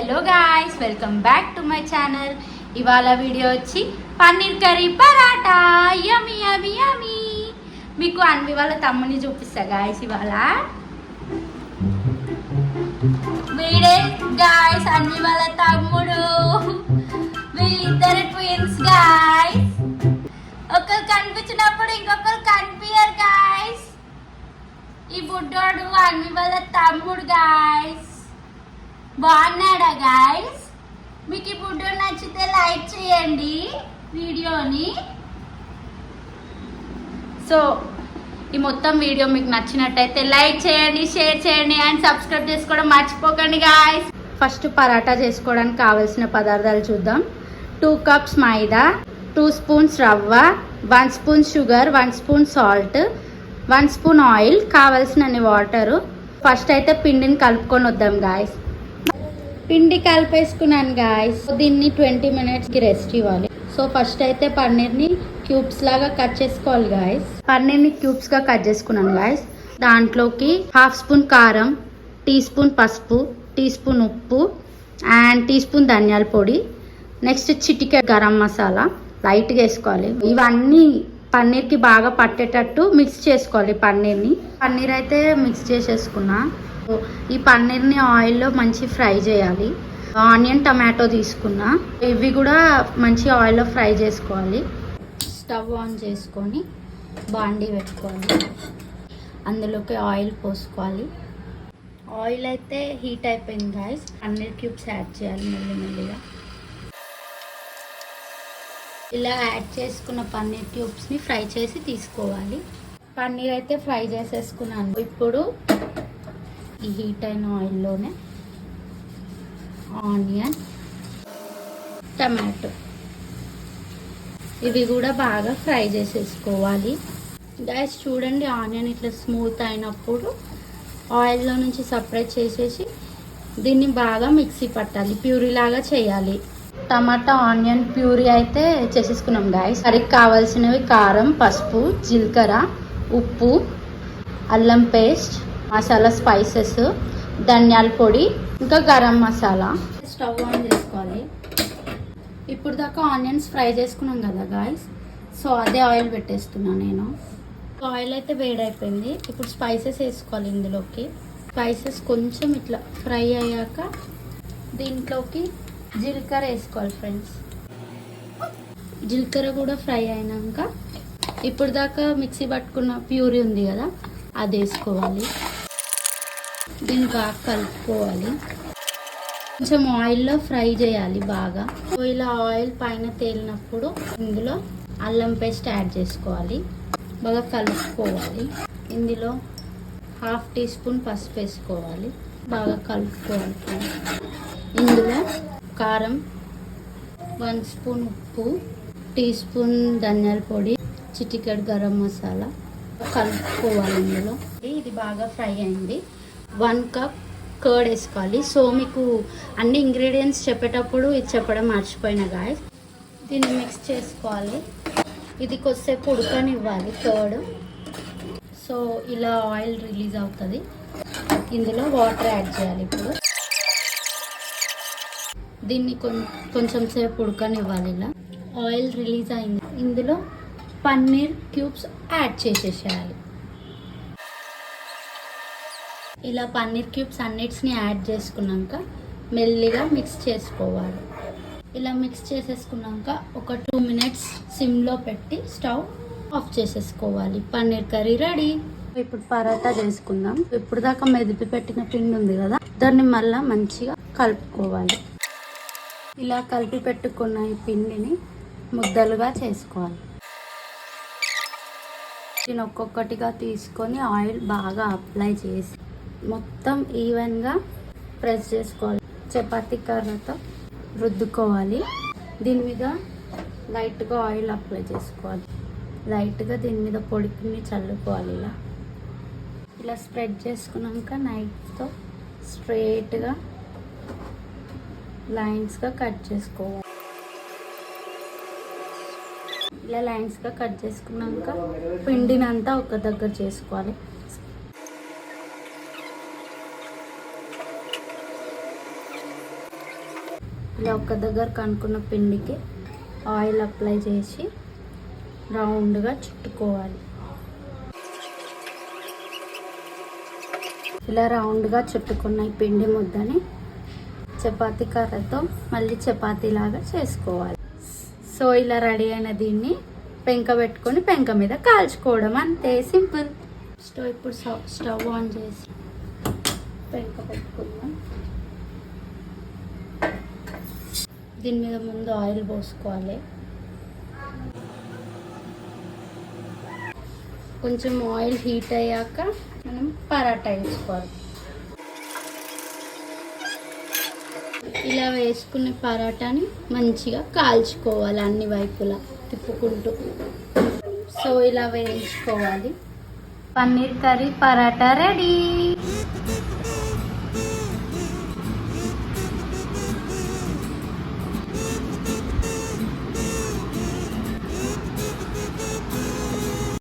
Hello guys, welcome back to my channel. ఇవాళ video వచ్చి paneer curry paratha. Yummy yummy yummy. మీకు అన్వి వాళ్ళ తమ్ముని చూపిస్తా గాయ్స్. ఇవాళ వీడే గాయ్స్, అన్వి వాళ్ళ తమ్ముడు. వీళ్ళిద్దరు ట్విన్స్ గాయ్స్. ఒకరు కనిపించినప్పుడు ఇంకొకరు కనిపించరు గాయ్స్. ఈ బుడ్డోడు అన్వి వాళ్ళ తమ్ముడు గాయ్స్. బాగున్నాడా గాయ్స్? మీకు ఈ వీడియో నచ్చితే లైక్ చేయండి వీడియోని. సో ఈ మొత్తం వీడియో మీకు నచ్చినట్టయితే లైక్ చేయండి, షేర్ చేయండి అండ్ సబ్స్క్రైబ్ చేసుకోవడం మర్చిపోకండి గాయ్స్. ఫస్ట్ పరాటా చేసుకోవడానికి కావాల్సిన పదార్థాలు చూద్దాం. 2 కప్స్ మైదా, 2 స్పూన్స్ రవ్వ, 1 spoon sugar, 1 spoon salt, 1 spoon oil, కావాల్సినన్ని వాటరు. ఫస్ట్ అయితే పిండిని కలుపుకొని వద్దాం గాయ్స్. పిండి కలిపేసుకున్నాను గాయస్. దీన్ని 20 మినిట్స్కి రెస్ట్ ఇవ్వాలి. సో ఫస్ట్ అయితే పన్నీర్ని క్యూబ్స్ లాగా కట్ చేసుకోవాలి గాయస్. పన్నీర్ని క్యూబ్స్గా కట్ చేసుకున్నాను గాయస్. దాంట్లోకి 1/2 స్పూన్ కారం, టీ స్పూన్ పసుపు, టీ స్పూన్ ఉప్పు అండ్ టీ స్పూన్ ధనియాల పొడి, నెక్స్ట్ చిటికెడు గరం మసాలా లైట్గా వేసుకోవాలి. ఇవన్నీ పన్నీర్కి బాగా పట్టేటట్టు మిక్స్ చేసుకోవాలి. పన్నీర్ అయితే మిక్స్ చేసేసుకున్నా. ఈ పన్నీర్ని ఆయిల్లో మంచి ఫ్రై చేయాలి. ఆనియన్, టమాటో తీసుకున్నా. ఇవి కూడా మంచి ఆయిల్లో ఫ్రై చేసుకోవాలి. స్టవ్ ఆన్ చేసుకొని బాండీ పెట్టుకోవాలి. అందులోకి ఆయిల్ పోసుకోవాలి. ఆయిల్ అయితే హీట్ అయిపోయింది గాయస్. పన్నీర్ క్యూబ్స్ యాడ్ చేయాలి మెల్లిమెల్లిగా. ఇలా యాడ్ చేసుకున్న పన్నీర్ క్యూబ్స్ని ఫ్రై చేసి తీసుకోవాలి. పన్నీర్ అయితే ఫ్రై చేసేసుకున్నాను. ఇప్పుడు ఈ హీట్ అయిన ఆయిల్లోనే ఆనియన్, టమాటో ఇవి కూడా బాగా ఫ్రై చేసేసుకోవాలి. గైస్ చూడండి, ఆనియన్ ఇట్లా స్మూత్ అయినప్పుడు ఆయిల్లో నుంచి సపరేట్ చేసేసి దీన్ని బాగా మిక్సీ పట్టాలి, ప్యూరీ లాగా చేయాలి. టమాటా ఆనియన్ ప్యూరీ అయితే చేసేసుకున్నాం గాయస్. కర్రీకి కావాల్సినవి కారం, పసుపు, జీలకర్ర, ఉప్పు, అల్లం పేస్ట్, మసాలా స్పైసెస్, ధనియాల పొడి, ఇంకా గరం మసాలా. స్టవ్ ఆన్ చేసుకోవాలి. ఇప్పుడు దాకా ఆనియన్స్ ఫ్రై చేసుకున్నాం కదా గాయస్. సో అదే ఆయిల్ పెట్టేస్తున్నాను నేను. ఆయిల్ అయితే వేడైపోయింది. ఇప్పుడు స్పైసెస్ వేసుకోవాలి ఇందులోకి. స్పైసెస్ కొంచెం ఇట్లా ఫ్రై అయ్యాక దీంట్లోకి జీలకర్ర వేసుకోవాలి ఫ్రెండ్స్. జీలకర్ర కూడా ఫ్రై అయినాక ఇప్పుడు దాకా మిక్సీ పట్టుకున్న ప్యూరీ ఉంది కదా, అది వేసుకోవాలి. దీన్ని బాగా కలుపుకోవాలి. కొంచెం ఆయిల్లో ఫ్రై చేయాలి బాగా. ఇలా ఆయిల్ పైన తేలినప్పుడు ఇందులో అల్లం పేస్ట్ యాడ్ చేసుకోవాలి. బాగా కలుపుకోవాలి. ఇందులో 1/2 టీ స్పూన్ పసుపు వేసుకోవాలి. బాగా కలుపుకోవాలి. ఇందులో కారం, 1 స్పూన్ ఉప్పు, టీ స్పూన్ ధనియాల పొడి, చిటికెడు గరం మసాలా కలుపుకోవాలి. ఇందులో ఇది బాగా ఫ్రై అయింది. 1 కప్ కర్డ్ వేసుకోవాలి. సో మీకు అన్ని ఇంగ్రీడియంట్స్ చెప్పేటప్పుడు ఇది చెప్పడం మర్చిపోయినా గాయస్. దీన్ని మిక్స్ చేసుకోవాలి. ఇది కొద్దిసేపు ఉడకనివ్వాలి కర్డ్. సో ఇలా ఆయిల్ రిలీజ్ అవుతుంది. ఇందులో వాటర్ యాడ్ చేయాలి. ఇప్పుడు దీన్ని కొంచెం సేపు ఉడకనివ్వాలి. ఇలా ఆయిల్ రిలీజ్ అయింది. ఇందులో పన్నీర్ క్యూబ్స్ యాడ్ చేసేసేయాలి. ఇలా పన్నీర్ క్యూబ్స్ అన్నిటిని యాడ్ చేసుకున్నాక మెల్లిగా మిక్స్ చేసుకోవాలి. ఇలా మిక్స్ చేసేసుకున్నాక ఒక 2 మినిట్స్ సిమ్లో పెట్టి స్టవ్ ఆఫ్ చేసేసుకోవాలి. Paneer curry ready. ఇప్పుడు పరాటా చేసుకుందాం. ఇప్పుడు దాకా మెదిపి పెట్టిన పిండి ఉంది కదా, దాన్ని మళ్ళీ మంచిగా కలుపుకోవాలి. ఇలా కలిపి పెట్టుకున్న ఈ పిండిని ముద్దలుగా చేసుకోవాలి. దీన్ని ఒక్కొక్కటిగా తీసుకొని ఆయిల్ బాగా అప్లై చేసి మొత్తం ఈవెన్గా ప్రెస్ చేసుకోవాలి. చపాతీ కర్రతో రుద్దుకోవాలి. దీని మీద లైట్గా ఆయిల్ అప్లై చేసుకోవాలి. లైట్గా దీని మీద పొడి పిండి చల్లుకోవాలి. ఇలా స్ప్రెడ్ చేసుకున్నాక నైఫ్తో స్ట్రైట్గా లైన్స్గా కట్ చేసుకోవాలి. ఇలా లైన్స్గా కట్ చేసుకున్నాక పిండినంతా ఒక దగ్గర చేసుకోవాలి. ఇలా ఒక దగ్గర కనుక్కున్న పిండికి ఆయిల్ అప్లై చేసి రౌండ్గా చుట్టుకోవాలి. ఇలా రౌండ్గా చుట్టుకున్న ఈ పిండి ముద్దని చపాతీ కర్రతో మళ్ళీ చపాతీలాగా చేసుకోవాలి. సో ఇలా రెడీ అయిన దీన్ని పెంక పెట్టుకొని పెంక మీద కాల్చుకోవడం, అంతే, సింపుల్. ఇప్పుడు స్టవ్ ఆన్ చేసి పెంక పెట్టుకుందాం. దీని మీద ముందు ఆయిల్ పోసుకోవాలి. కొంచెం ఆయిల్ హీట్ అయ్యాక మనం పరాటా వేసుకోవాలి. ఇలా వేసుకునే పరాటాని మంచిగా కాల్చుకోవాలి అన్ని వైపులా తిప్పుకుంటూ. సో ఇలా వేయించుకోవాలి. Paneer curry paratha ready.